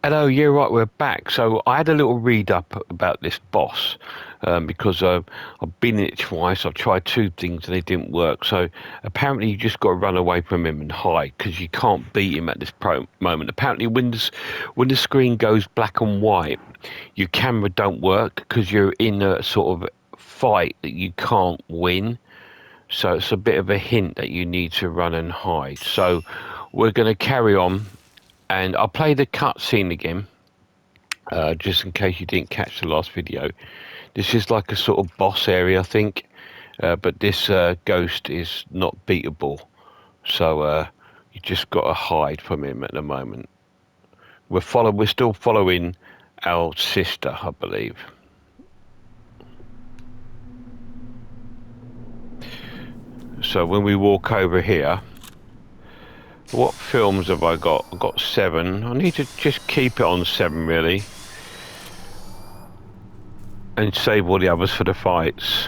Hello, yeah, right, we're back. So I had a little read up about this boss because I've been in it twice. I've tried two things and they didn't work. So apparently you just got to run away from him and hide because you can't beat him at this moment. Apparently when the screen goes black and white, your camera don't work because you're in a sort of fight that you can't win. So it's a bit of a hint that you need to run and hide. So we're going to carry on and I'll play the cutscene again just in case you didn't catch the last video. This is like a sort of boss area, I think, but this ghost is not beatable, so you just got to hide from him at the moment. We're still following our sister, I believe. So when we walk over here, what films have I got? I've got 7. I need to just keep it on 7, really. And save all the others for the fights.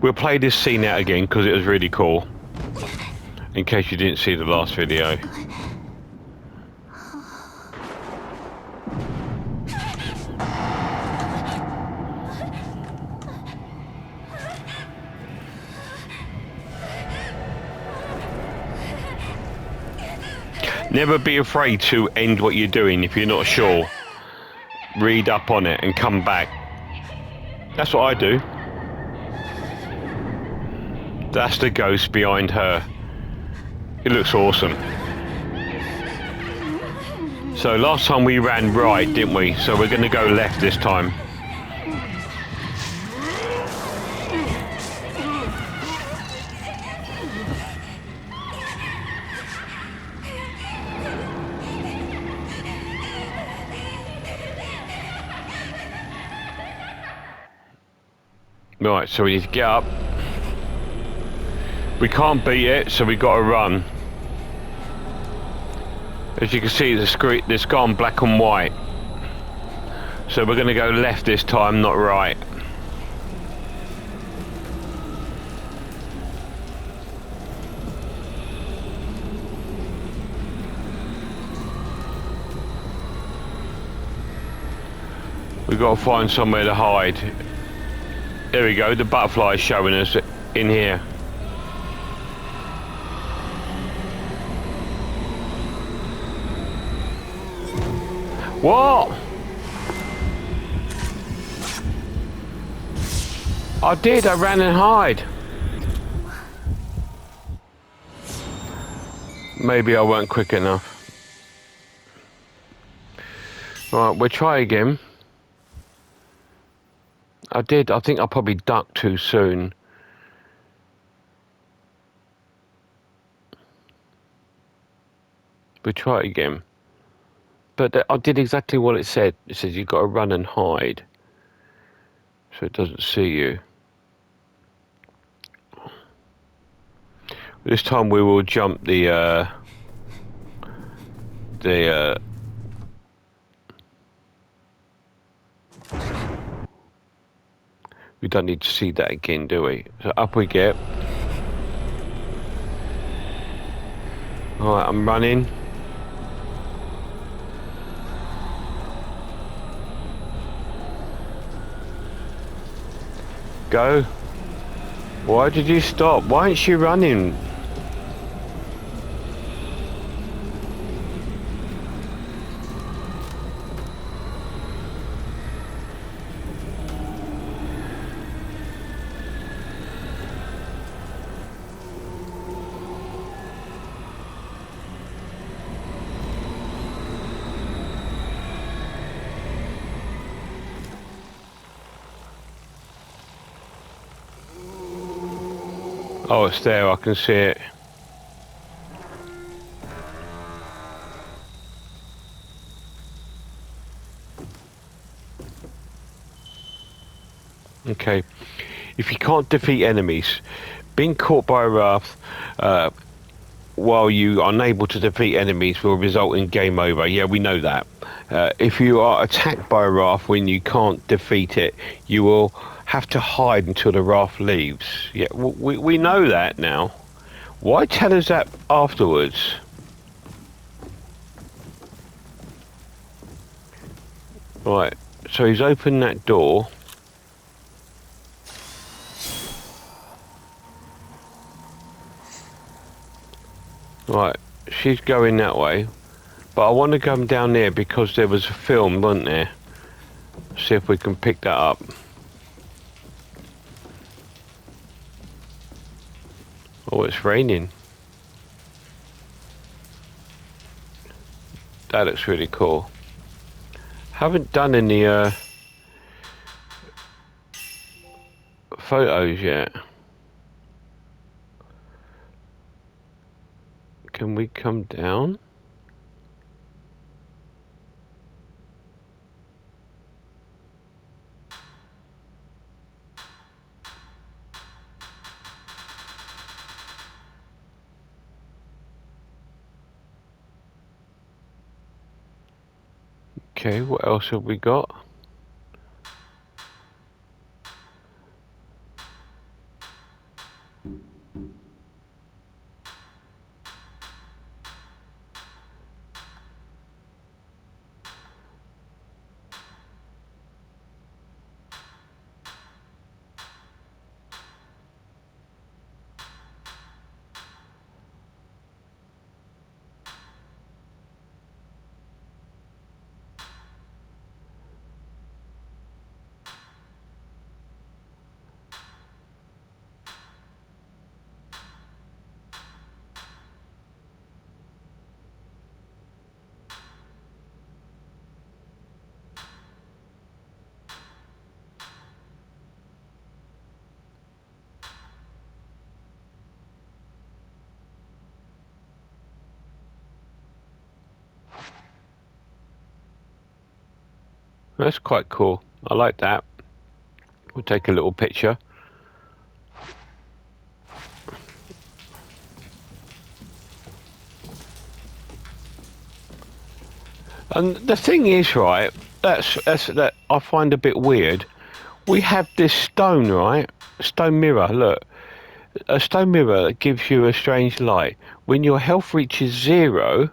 We'll play this scene out again because it was really cool. In case you didn't see the last video. Never be afraid to end what you're doing if you're not sure. Read up on it and come back. That's what I do. That's the ghost behind her. It looks awesome. So last time we ran right, didn't we? So we're going to go left this time. Right, so we need to get up. We can't beat it, so we got to run. As you can see, the screen, it's gone black and white. So we're going to go left this time, not right. We've got to find somewhere to hide. There we go, the butterfly is showing us in here. What? I did, I ran and hide. Maybe I weren't quick enough. Right, we'll try again. I did. I think I probably ducked too soon. We try it again. But I did exactly what it said. It says you've got to run and hide, so it doesn't see you. This time we will jump the we don't need to see that again, do we? So up we get. Alright, I'm running. Go. Why did you stop? Why aren't you running? Oh, it's there, I can see it. Okay. If you can't defeat enemies, being caught by a wrath while you are unable to defeat enemies will result in game over. Yeah, we know that. If you are attacked by a wrath when you can't defeat it, you will have to hide until the raft leaves. Yeah, we know that now. Why tell us that afterwards? Right, so he's opened that door. Right, she's going that way. But I want to come down there because there was a film, wasn't there? See if we can pick that up. Oh, it's raining. That looks really cool. Haven't done any photos yet. Can we come down? Okay, what else have we got? That's quite cool. I like that. We'll take a little picture. And the thing is, right, that's that I find a bit weird. We have this stone, right? Stone mirror, look. A stone mirror that gives you a strange light. When your health reaches 0,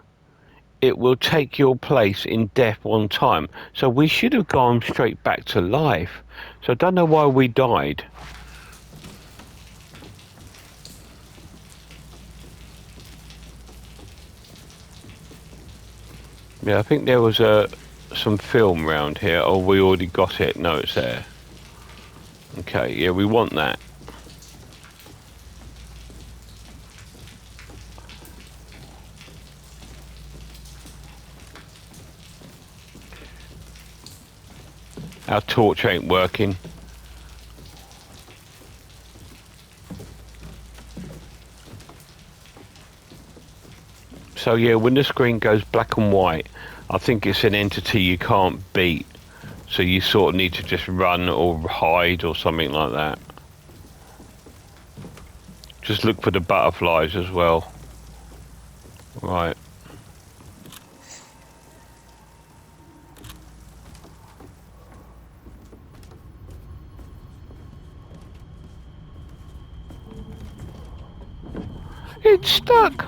it will take your place in death 1 time. So we should have gone straight back to life. So I don't know why we died. Yeah, I think there was some film round here. Oh, we already got it. No, it's there. Okay, yeah, we want that. Our torch ain't working. So yeah, when the screen goes black and white, I think it's an entity you can't beat. So you sort of need to just run or hide or something like that. Just look for the butterflies as well. Right. It's stuck.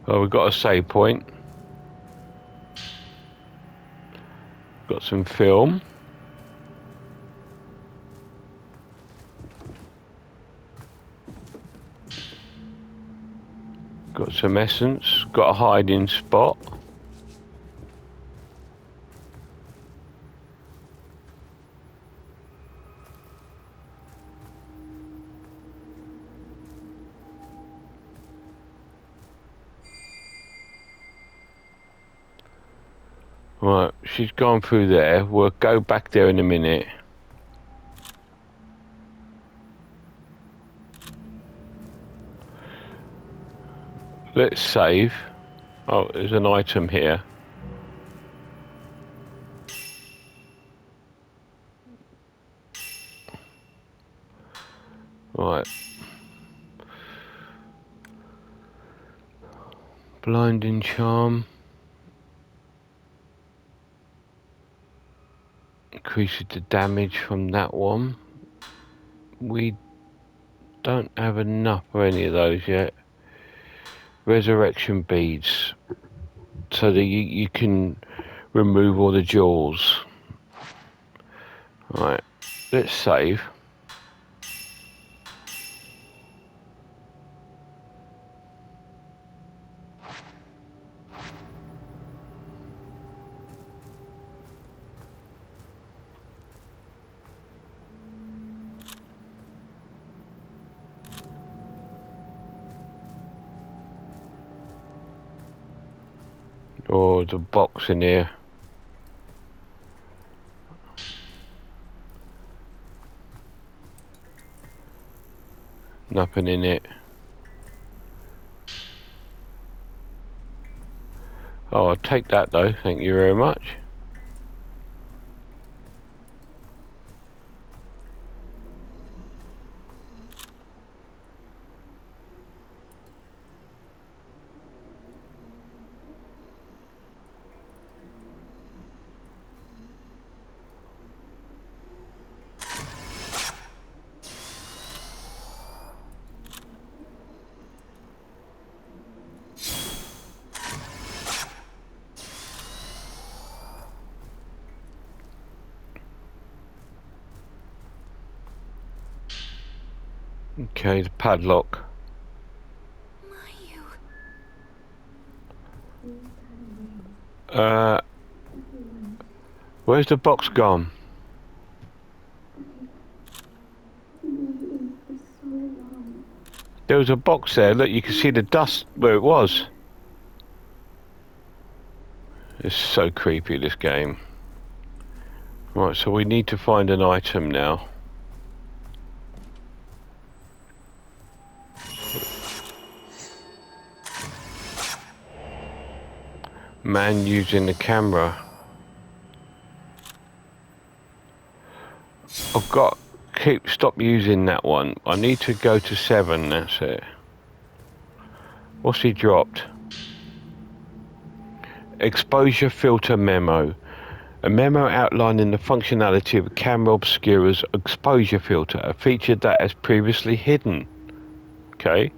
Oh, we've got a save point. Got some film. Got some essence. Got a hiding spot. Right, she's gone through there. We'll go back there in a minute. Let's save. Oh, there's an item here. Right. Blinding charm. Increases the damage from that one. We don't have enough of any of those yet. Resurrection beads. So that you can remove all the jewels. Right. Let's save. Oh, the box in here. Nothing in it. Oh, I'll take that though, thank you very much. Okay, the padlock. Where's the box gone? There was a box there, look, you can see the dust where it was. It's so creepy, this game. Right, so we need to find an item now. Man using the camera. I've got... Stop using that one. I need to go to 7, that's it. What's he dropped? Exposure filter memo. A memo outlining the functionality of a camera obscura's exposure filter, a feature that has previously hidden. Okay.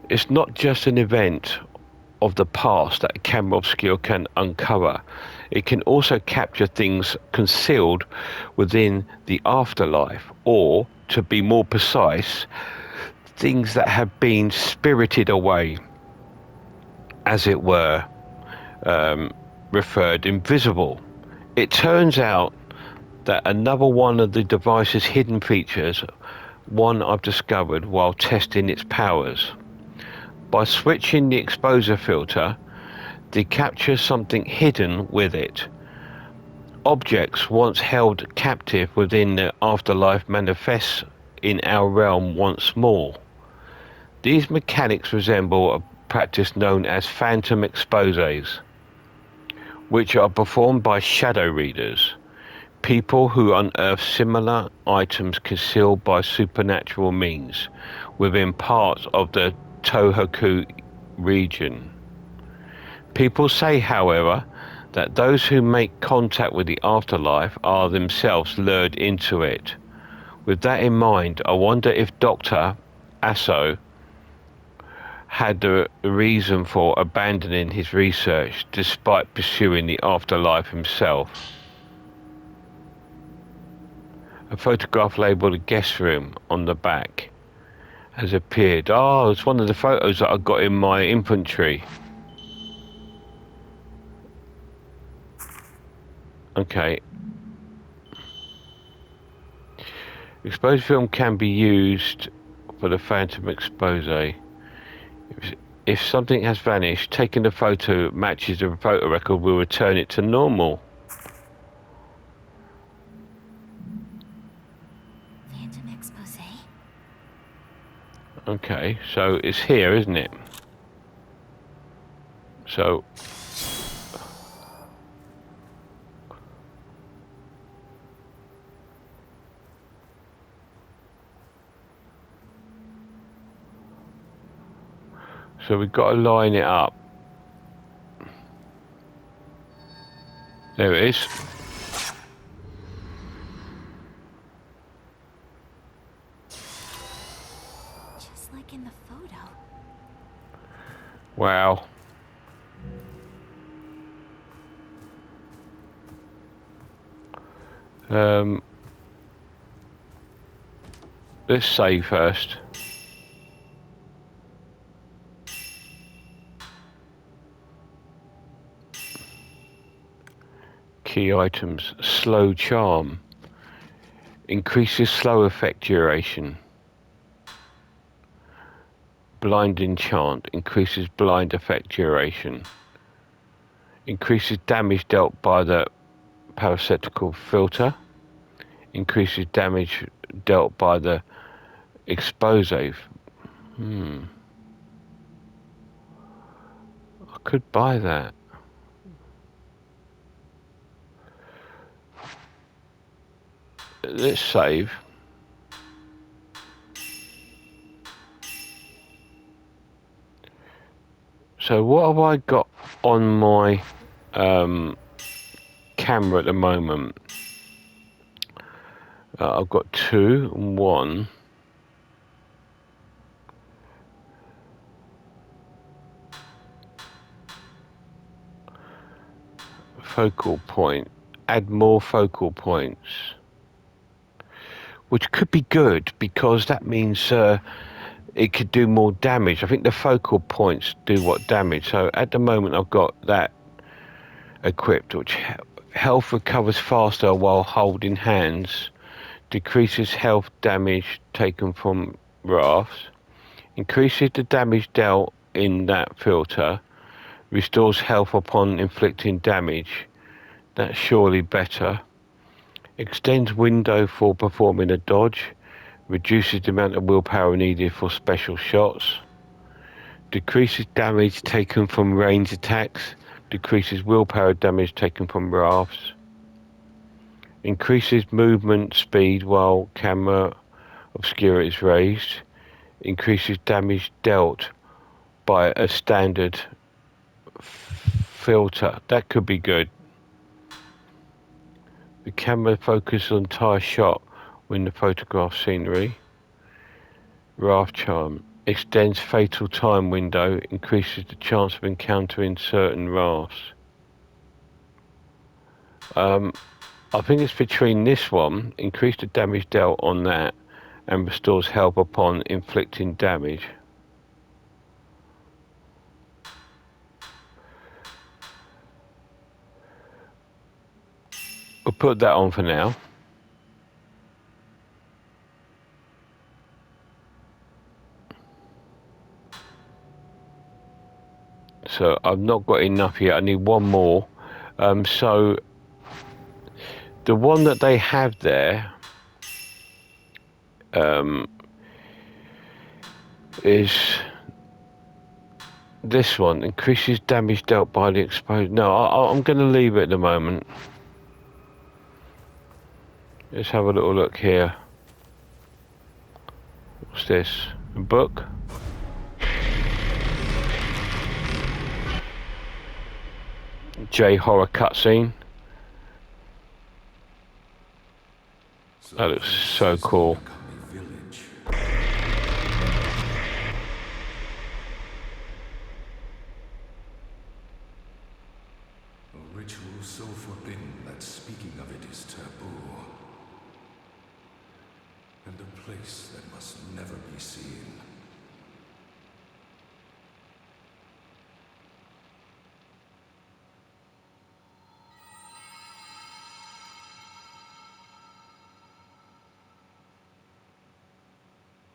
It's not just an event of the past that a camera obscura can uncover. It can also capture things concealed within the afterlife, or, to be more precise, things that have been spirited away, as it were, referred invisible. It turns out that another one of the device's hidden features, one I've discovered while testing its powers. By switching the exposure filter, they capture something hidden with it. Objects once held captive within the afterlife manifest in our realm once more. These mechanics resemble a practice known as phantom exposés, which are performed by shadow readers, people who unearth similar items concealed by supernatural means within parts of the Tohoku region. People say, however, that those who make contact with the afterlife are themselves lured into it. With that in mind, I wonder if Dr. Aso had the reason for abandoning his research despite pursuing the afterlife himself. A photograph labelled a guest room on the back has appeared. Oh, it's one of the photos that I got in my inventory. Okay. Exposed film can be used for the phantom expose. If something has vanished, taking the photo matches the photo record will return it to normal. Phantom expose? Okay, so it's here, isn't it? So So we've got to line it up. There it is. Just like in the photo. Wow. Let's save first. Key items. Slow charm. Increases slow effect duration. Blind enchant. Increases blind effect duration. Increases damage dealt by the parasitical filter. Increases damage dealt by the explosive. I could buy that. Let's save. So what have I got on my camera at the moment? I've got 2 and 1. Focal point. Add more focal points. Which could be good because that means it could do more damage. I think the focal points do what damage. So at the moment I've got that equipped, which health recovers faster while holding hands, decreases health damage taken from rafts, increases the damage dealt in that filter, restores health upon inflicting damage. That's surely better. Extends window for performing a dodge, reduces the amount of willpower needed for special shots, decreases damage taken from range attacks, decreases willpower damage taken from rafts, increases movement speed while camera obscurity is raised, increases damage dealt by a standard filter. That could be good. The camera focuses on entire shot when the photograph scenery. Raft charm. Extends fatal time window, increases the chance of encountering certain rafts. I think it's between this one, increase the damage dealt on that, and restores health upon inflicting damage. We'll put that on for now. So I've not got enough yet. I need one more. So the one that they have there is this one. Increases damage dealt by the exposed. No, I'm going to leave it at the moment. Let's have a little look here. What's this? A book? J horror cutscene. That looks so cool. A ritual so forbidden that speaking of it is taboo. And a place that must never be seen.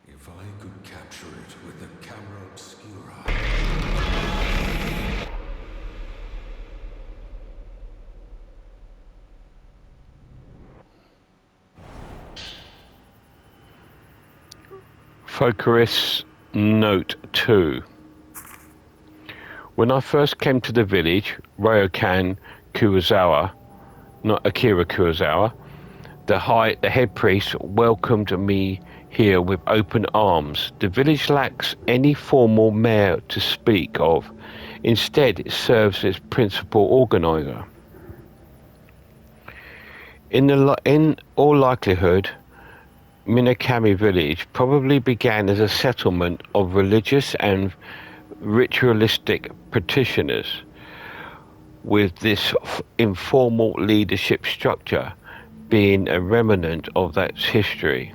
If I could capture it with the camera obscura. Focus Note 2. When I first came to the village, Ryokan Kurosawa, not Akira Kurosawa, the head priest welcomed me here with open arms. The village lacks any formal mayor to speak of. Instead, it serves as principal organizer. In all likelihood, Minakami village probably began as a settlement of religious and ritualistic practitioners, with this informal leadership structure being a remnant of that history.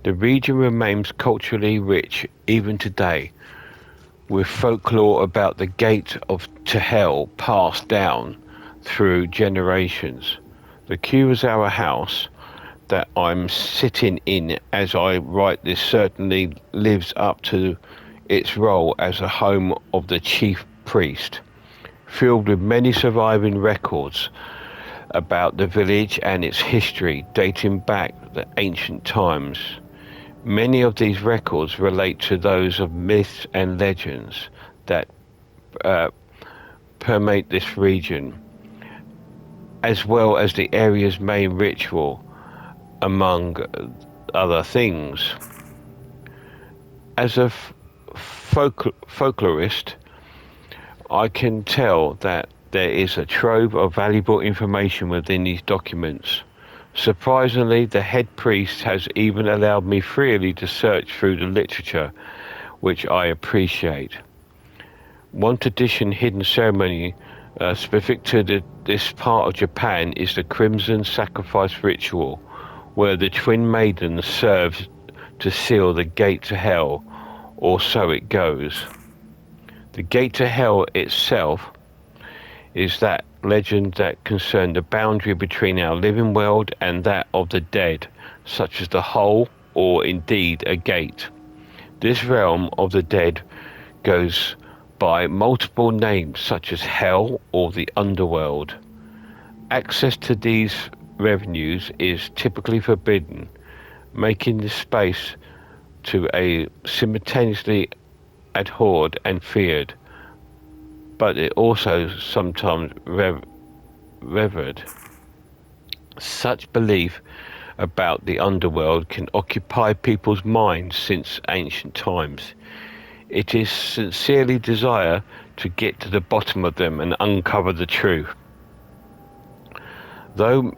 The region remains culturally rich even today, with folklore about the gate to hell passed down through generations. The Kurosawa house that I'm sitting in as I write this certainly lives up to its role as a home of the chief priest, filled with many surviving records about the village and its history dating back to ancient times. Many of these records relate to those of myths and legends that uh, permeate this region, as well as the area's main ritual, among other things. As a folklorist, I can tell that there is a trove of valuable information within these documents. Surprisingly, the head priest has even allowed me freely to search through the literature, which I appreciate. One tradition hidden ceremony specific to this part of Japan is the Crimson Sacrifice ritual, where the twin maidens serve to seal the gate to hell, or so it goes. The gate to hell itself is that legend that concerned the boundary between our living world and that of the dead, such as the hole or indeed a gate. This realm of the dead goes by multiple names such as hell or the underworld. Access to these revenues is typically forbidden, making the space to a simultaneously abhorred and feared, but it also sometimes revered. Such belief about the underworld can occupy people's minds since ancient times. It is sincerely desire to get to the bottom of them and uncover the truth. Though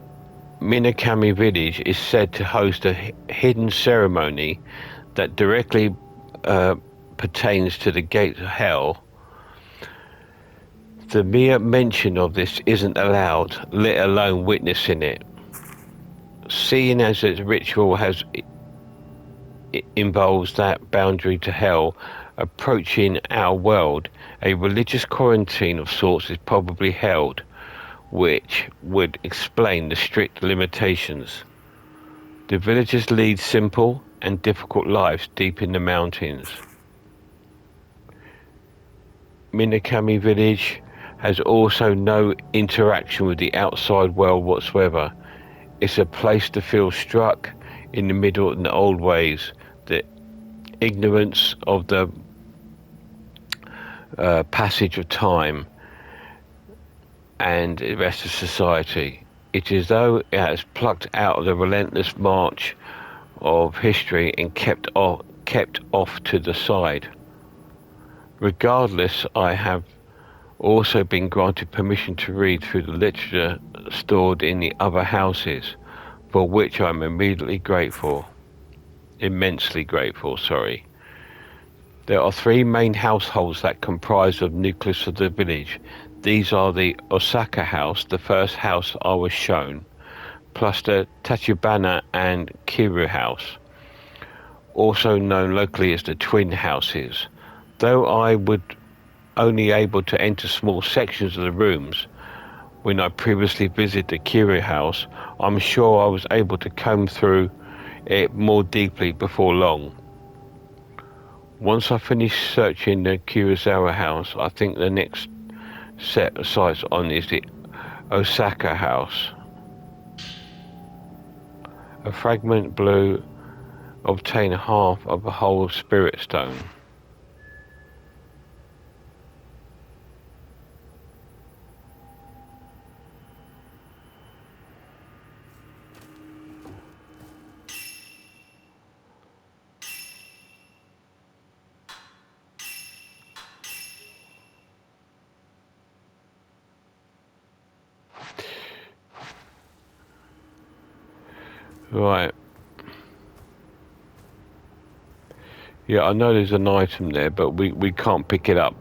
Minakami village is said to host a hidden ceremony that directly pertains to the gate of hell, the mere mention of this isn't allowed, let alone witnessing it. Seeing as its ritual it involves that boundary to hell approaching our world, a religious quarantine of sorts is probably held, which would explain the strict limitations. The villagers lead simple and difficult lives deep in the mountains. Minakami village has also no interaction with the outside world whatsoever. It's a place to feel struck in the middle in the old ways, the ignorance of the passage of time and the rest of society. It is though it has plucked out of the relentless march of history and kept off to the side. Regardless, I have also been granted permission to read through the literature stored in the other houses, for which I'm immensely grateful. There are three main households that comprise the nucleus of the village. These are the Osaka house, the first house I was shown, plus the Tachibana and Kiru house, also known locally as the twin houses. Though I would only able to enter small sections of the rooms when I previously visited the Kiru house, I'm sure I was able to comb through it more deeply before long. Once I finish searching the Kurosawa house, I think the next set of sights on is the Osaka house. A fragment blue obtain half of a whole spirit stone. Right. Yeah, I know there's an item there, but we can't pick it up.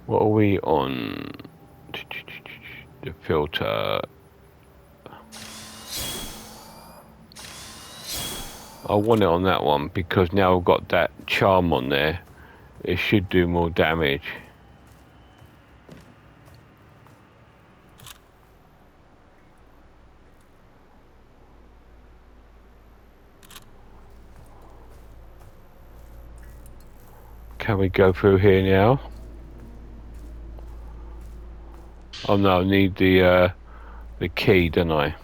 What are we on? The filter. I want it on that one because now I've got that charm on there. It should do more damage. Can we go through here now? Oh no, I need the key, don't I?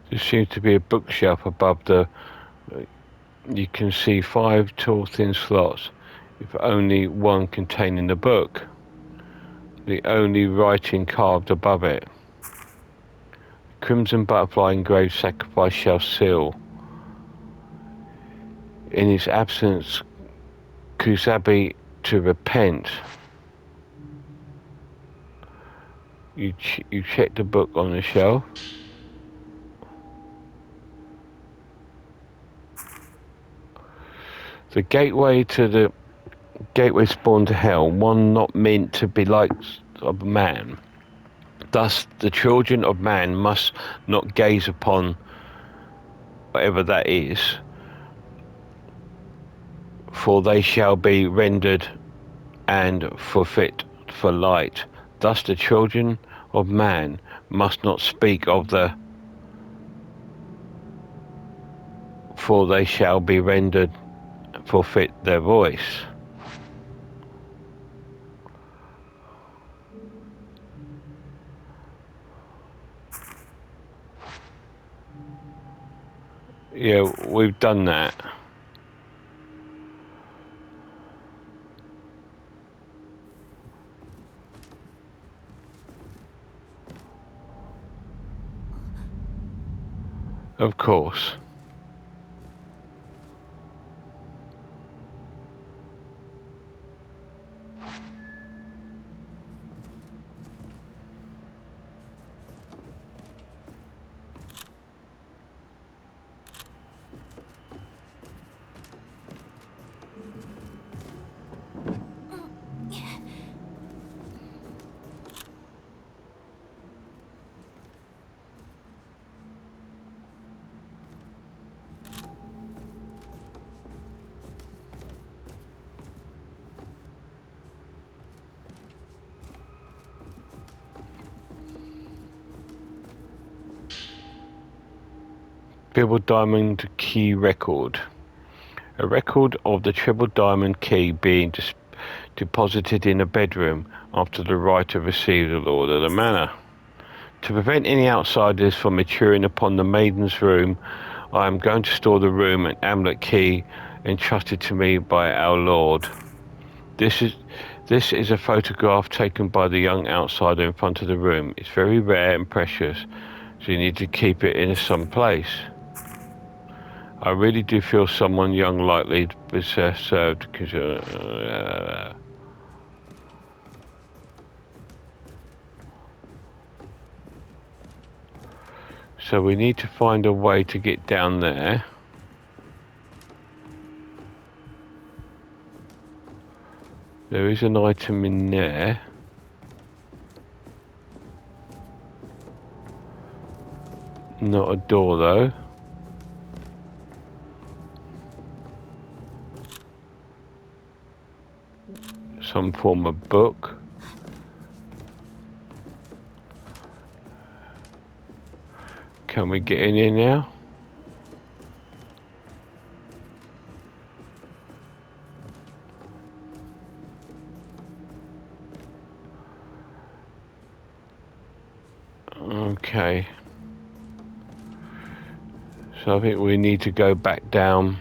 There seems to be a bookshelf above the. You can see 5 tall thin slots, with only one containing the book. The only writing carved above it. Crimson butterfly engraved sacrifice shall seal. In his absence, Kusabi to repent. You check the book on the shelf. The gateway spawn to hell, one not meant to be like of man. Thus the children of man must not gaze upon whatever that is, for they shall be rendered and forfeit for light. Thus the children of man must not speak of the, for they shall be rendered forfeit their voice. Yeah, we've done that. Of course. Triple Diamond Key Record. A record of the Triple Diamond Key being deposited in a bedroom after the writer received the Lord of the Manor. To prevent any outsiders from maturing upon the maiden's room, I am going to store the room and amulet key entrusted to me by our Lord. This is a photograph taken by the young outsider in front of the room. It's very rare and precious, so you need to keep it in some place. I really do feel someone young likely to served because so we need to find a way to get down there. There is an item in there. Not a door though. Some form of book. Can we get in here now? Okay. So I think we need to go back down.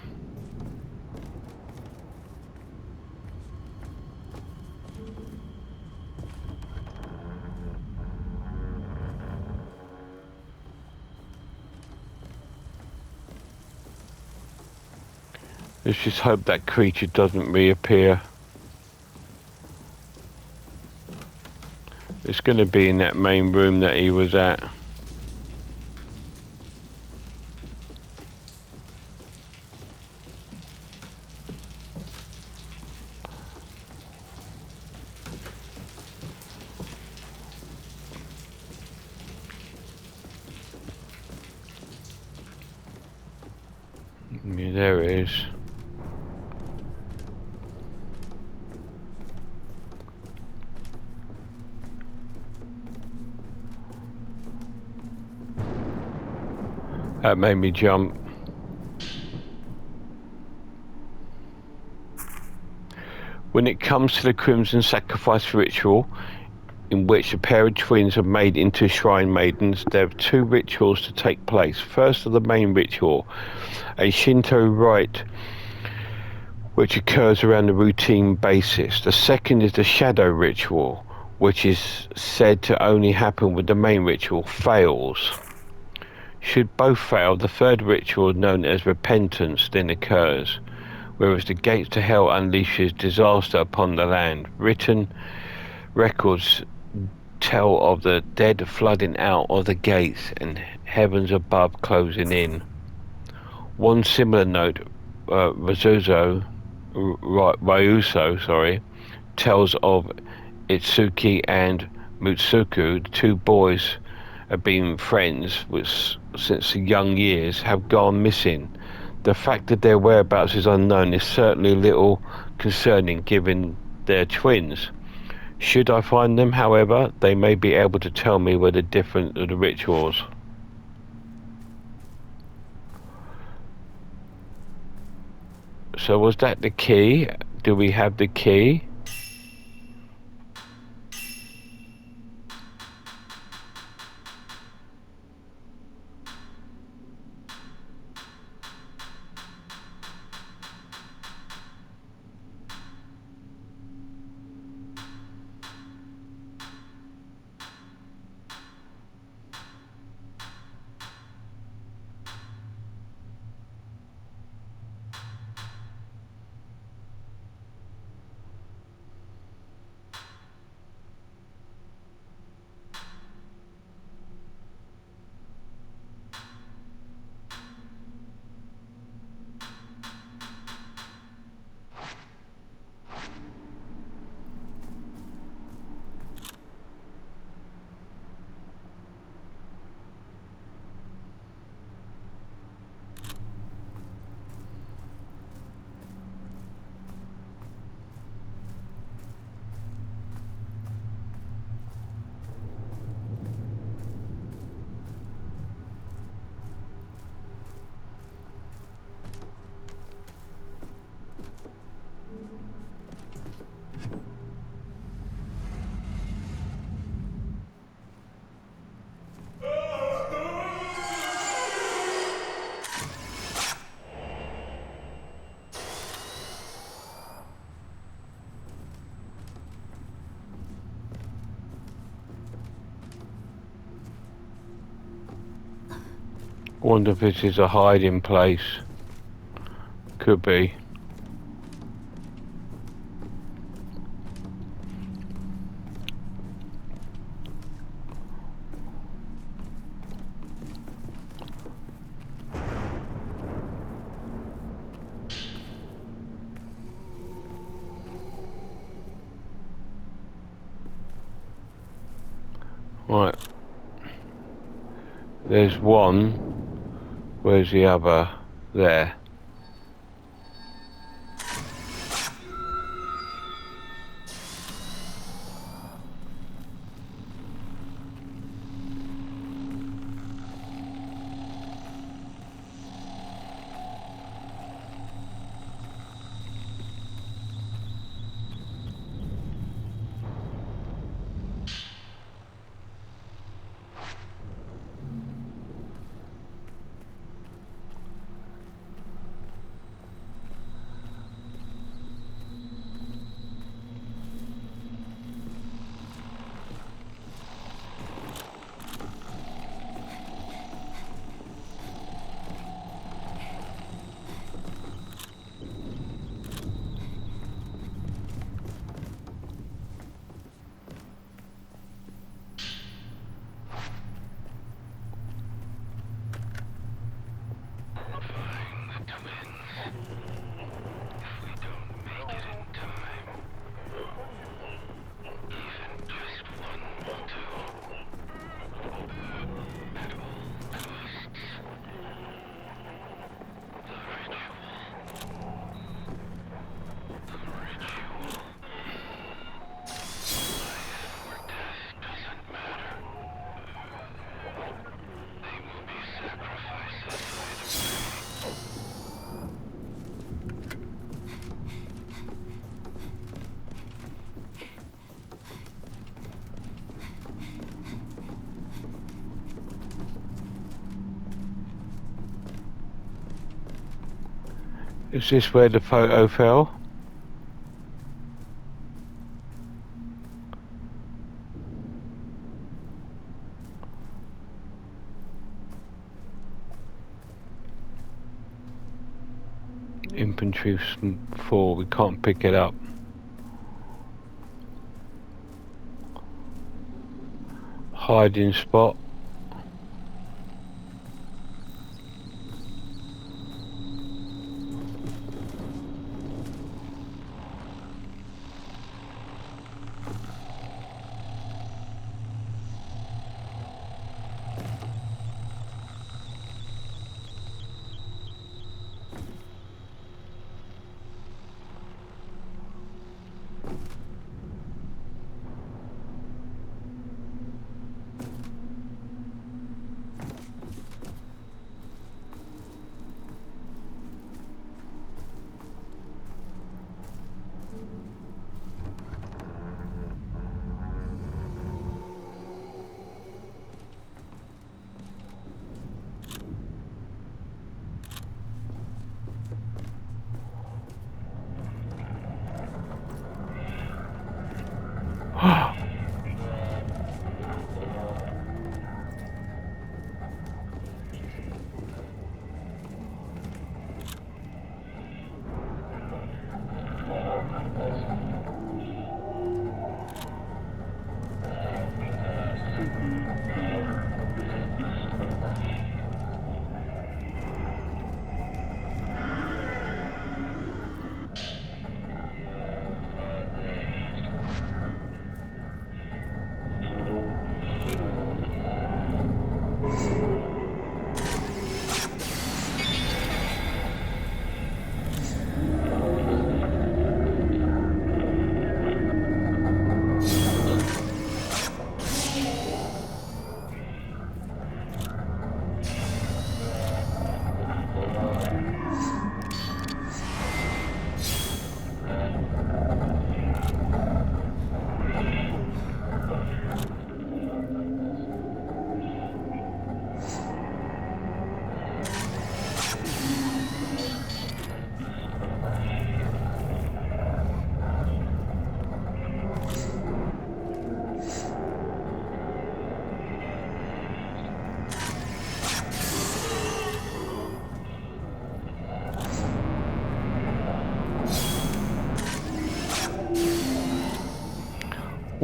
Let's just hope that creature doesn't reappear. It's going to be in that main room that he was at. Yeah, there it is. That made me jump. When it comes to the Crimson Sacrifice ritual, in which a pair of twins are made into shrine maidens, there are two rituals to take place. First of the main ritual, a Shinto rite which occurs around a routine basis. The second is the shadow ritual, which is said to only happen when the main ritual fails. Should both fail, the third ritual, known as repentance, then occurs, whereas the gates to hell unleashes disaster upon the land. Written records tell of the dead flooding out of the gates and heavens above closing in. One similar note, Ryuso, tells of Itsuki and Mutsuku, the two boys have been friends since young years, have gone missing. The fact that their whereabouts is unknown is certainly a little concerning given they're twins. Should I find them, however, they may be able to tell me where the difference of the rituals. So was that the key? Do we have the key? Wonder if this is a hiding place. Could be. Right. There's one. Where's the other? There. Is this where the photo fell? Infantry 4, we can't pick it up. Hiding spot.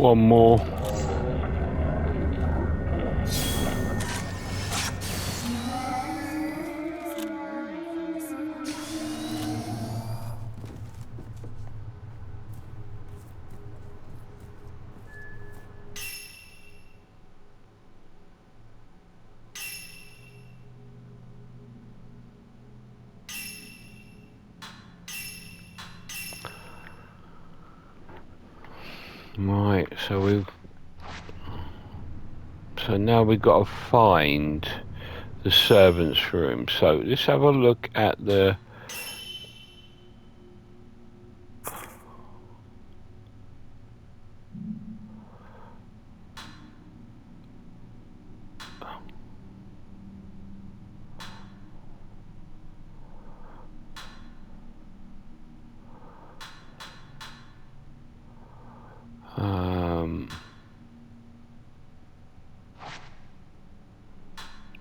One more. Right, so now we've got to find the servants' room. So let's have a look at the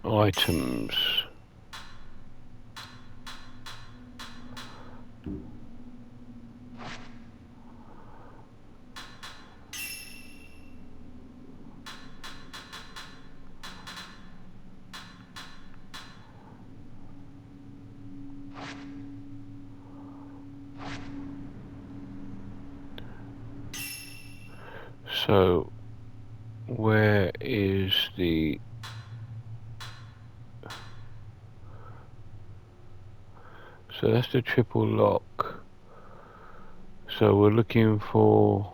items. So where is the... So that's the triple lock. So we're looking for...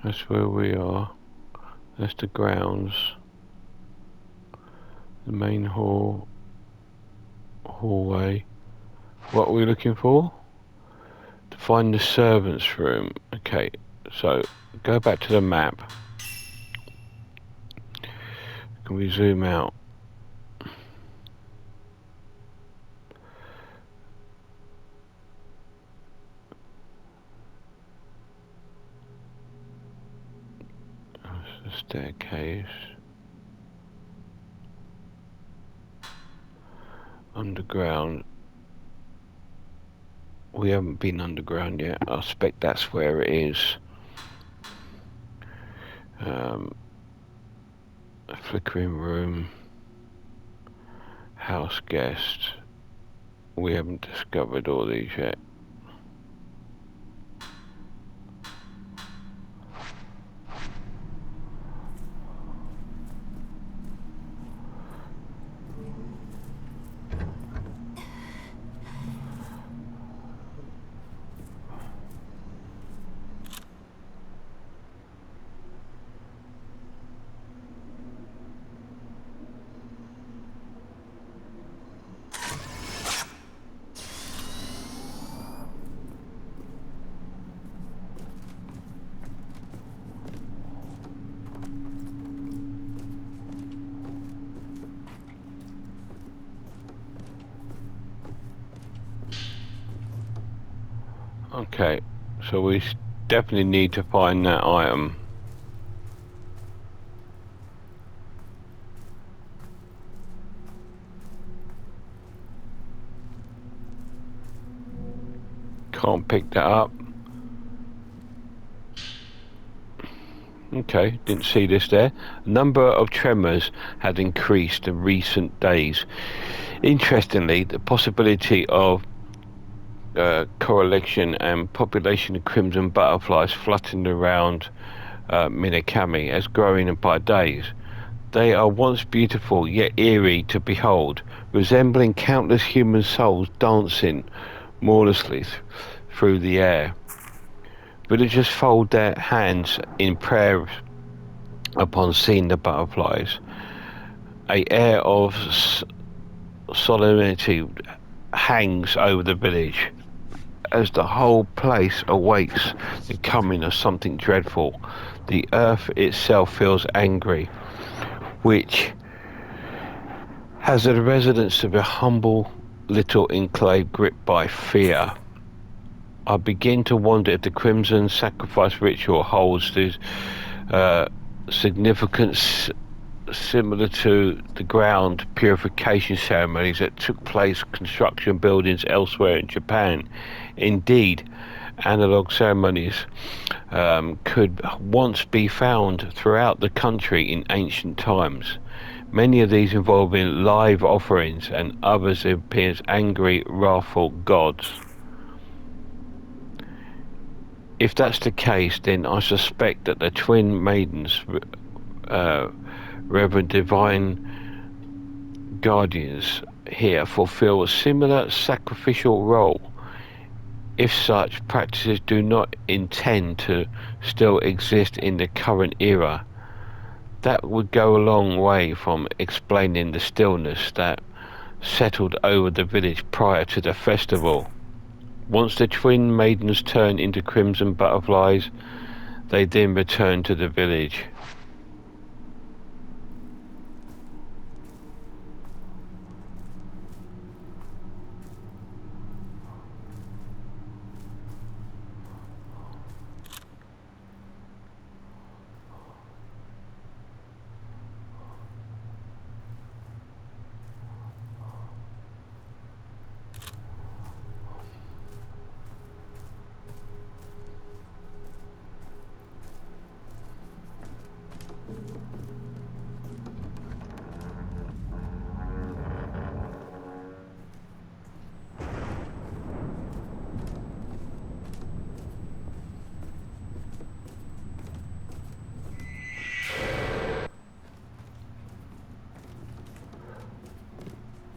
That's where we are. That's the grounds. The main hallway. What are we looking for? To find the servants' room. Okay, so go back to the map. Can we zoom out? That's the staircase. Underground. We haven't been underground yet. I suspect that's where it is. A flickering room. House guest. We haven't discovered all these yet. Okay, so we definitely need to find that item. Can't pick that up. Okay, didn't see this there. Number of tremors had increased in recent days. Interestingly, the possibility of correlation and population of crimson butterflies fluttering around Minakami as growing by days. They are once beautiful yet eerie to behold, resembling countless human souls dancing morelessly through the air. Villagers fold their hands in prayer upon seeing the butterflies. A air of solemnity hangs over the village as the whole place awaits the coming of something dreadful. The earth itself feels angry, which has the residents of a humble little enclave gripped by fear. I begin to wonder if the Crimson Sacrifice ritual holds the significant similar to the ground purification ceremonies that took place in construction buildings elsewhere in Japan. Indeed, analog ceremonies could once be found throughout the country in ancient times. Many of these involving live offerings and others appear as angry, wrathful gods. If that's the case, then I suspect that the twin maidens, Reverend Divine Guardians here, fulfill a similar sacrificial role. If such practices do not intend to still exist in the current era, that would go a long way from explaining the stillness that settled over the village prior to the festival. Once the twin maidens turn into crimson butterflies, they then return to the village.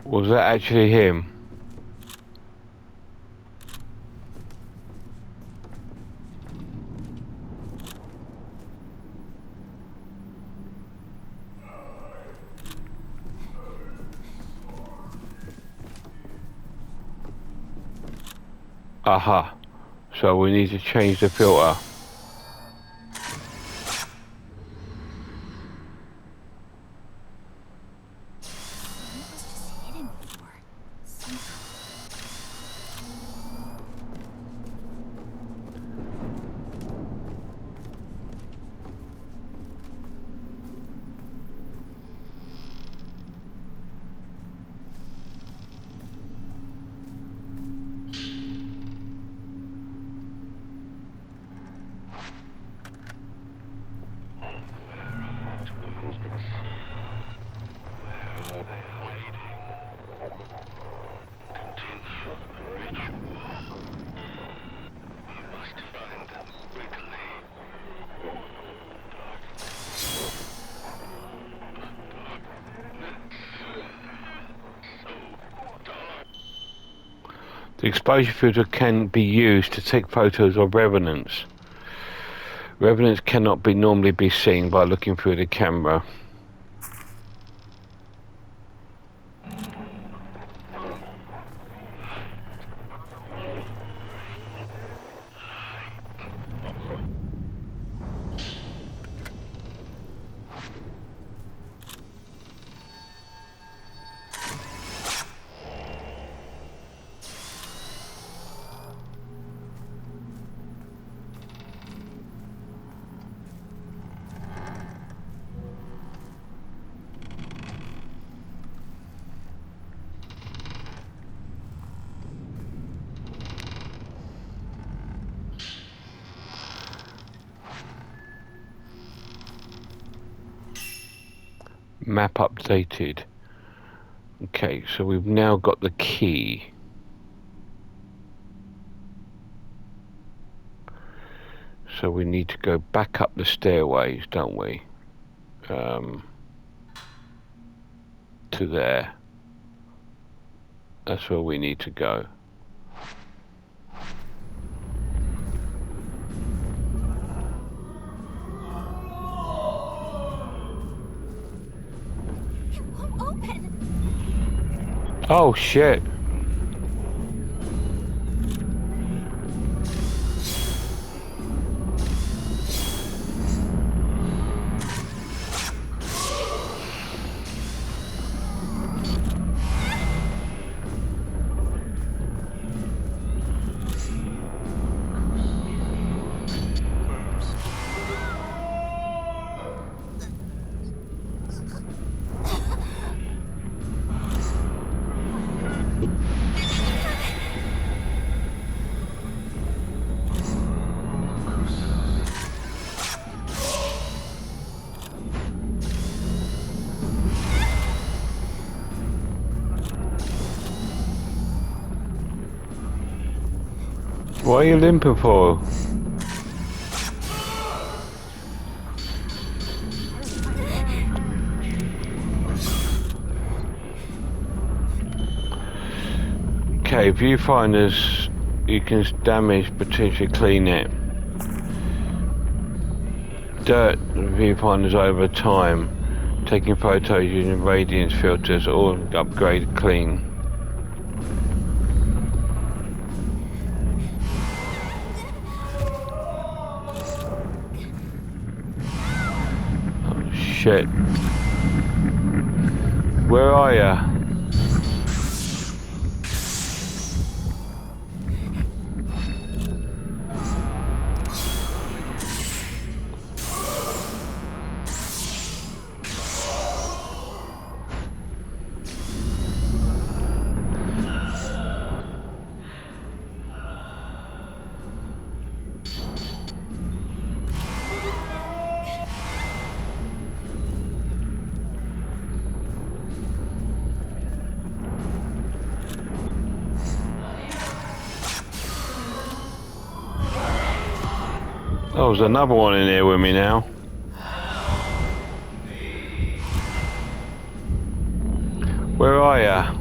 Was that actually him? Aha. So we need to change the filter. It was just hidden before. Somehow. The exposure filter can be used to take photos of revenants. Revenants cannot normally be seen by looking through the camera. Map updated. Okay, so we've now got the key. So we need to go back up the stairways, don't we? To there. That's where we need to go. It won't open. Oh shit. What are you limping for? Okay, viewfinders, you can damage, potentially clean it. Dirt viewfinders over time, taking photos using radiance filters or upgrade clean. Oh shit. Where are ya? Oh, there's another one in here with me now. Where are ya?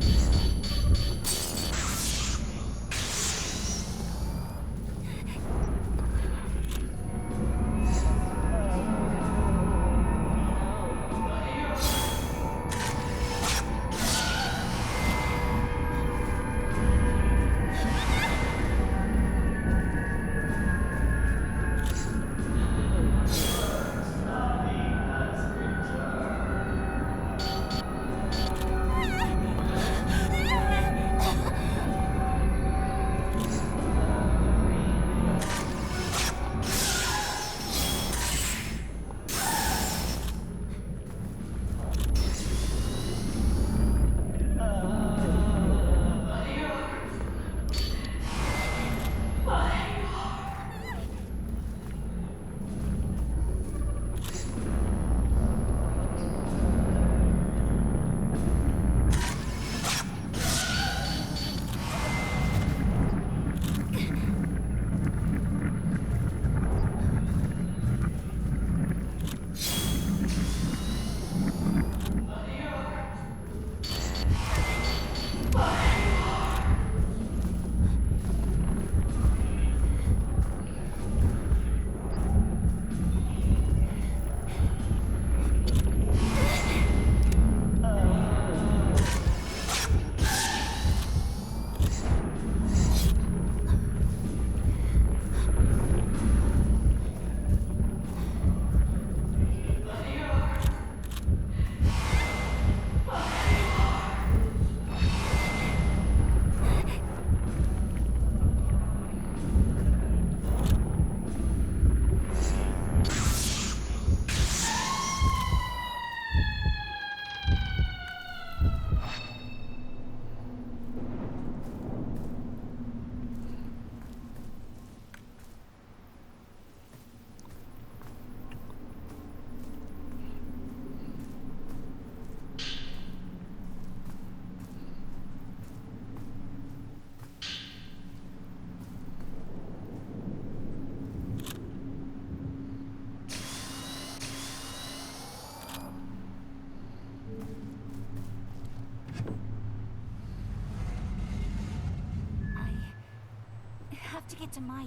I have to get to Maya.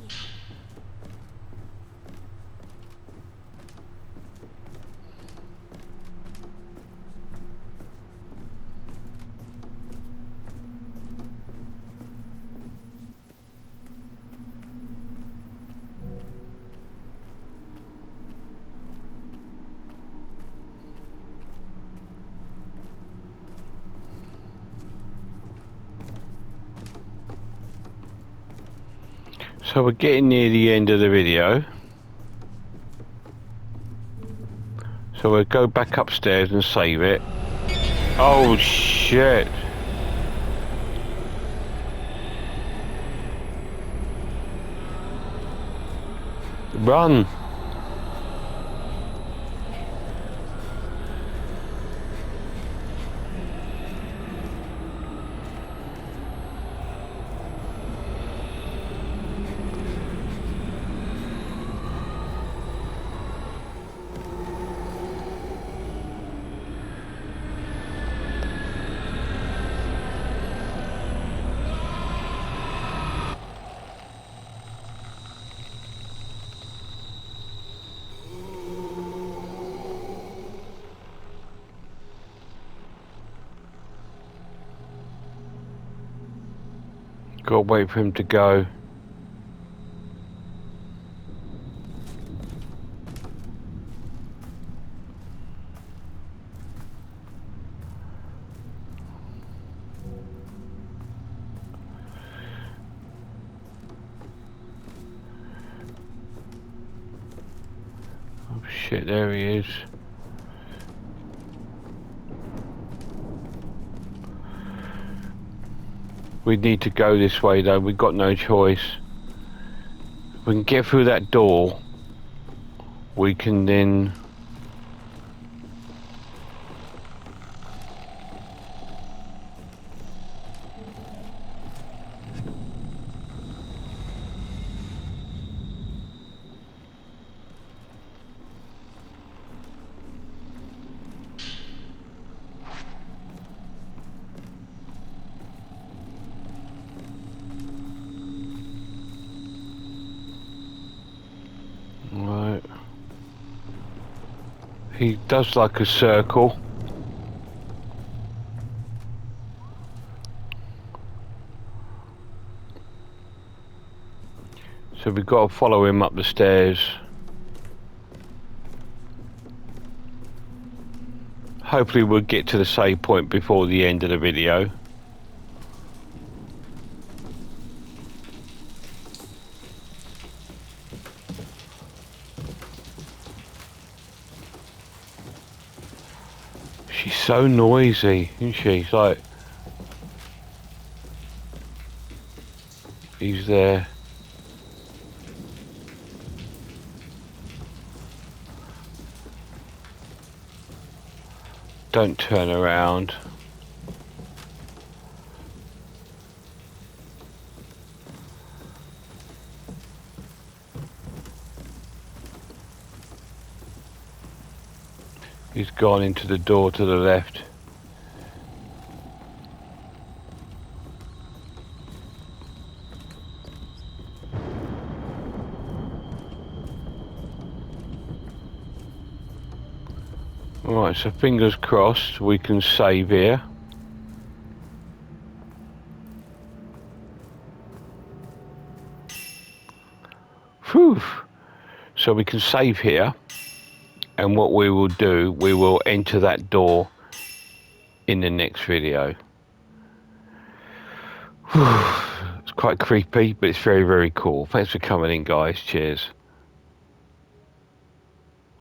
So we're getting near the end of the video. So we'll go back upstairs and save it. Oh shit. Run. Gotta wait for him to go. Oh shit, there he is. We need to go this way though, we've got no choice. If we can get through that door, we can then... Right. He does like a circle. So we've got to follow him up the stairs. Hopefully we'll get to the save point before the end of the video. She's so noisy, isn't she? It's like... He's there. Don't turn around. He's gone into the door to the left. Alright, so fingers crossed we can save here. Whew. So we can save here, and what we will do, we will enter that door in the next video. Whew. It's quite creepy, but it's very, very cool. Thanks for coming in, guys. Cheers.